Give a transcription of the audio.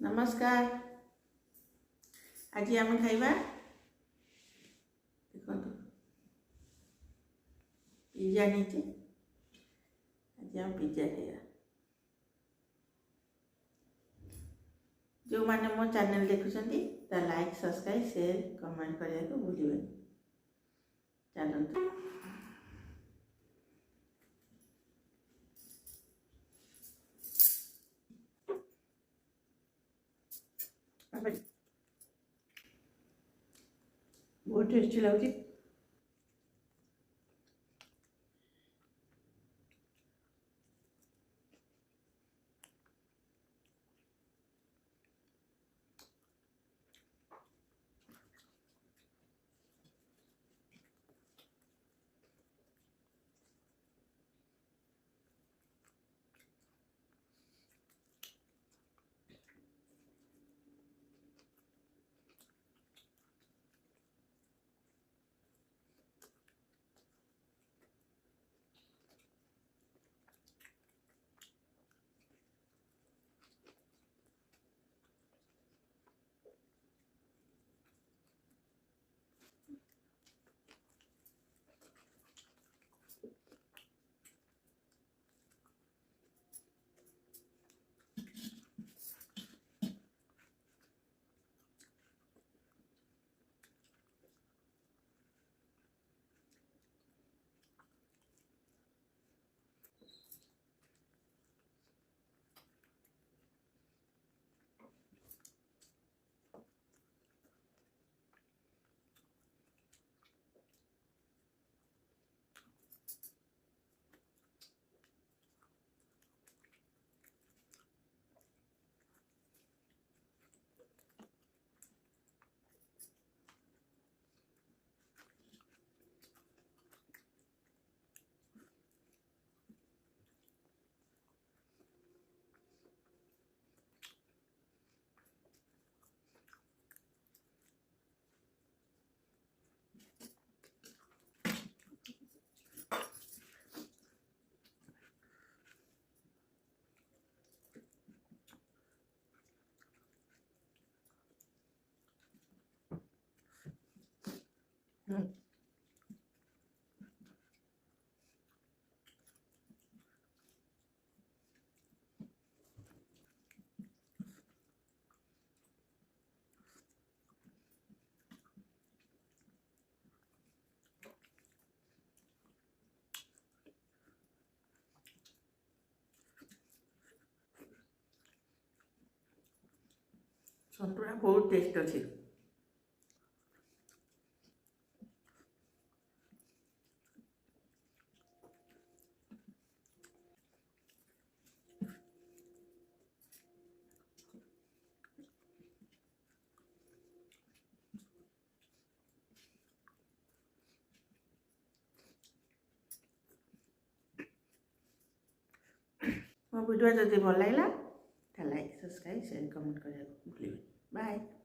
नमस्कार। आज आम खाइबा देखो पिज्जा नीचे। आज आम पिज्जा खाइबा। जो माने मो चैनल देखुछंती ता लाइक सब्सक्राइब शेयर कमेंट करिया को भूलिबे। चलंतु बहुत टेस्टी लगुच। सतुरा बहुत टेस्ट अच्छे। मो वीडियो जब भल लगा तो लाइक सब्सक्राइब शेयर कमेंट करने भूलिए। बाय।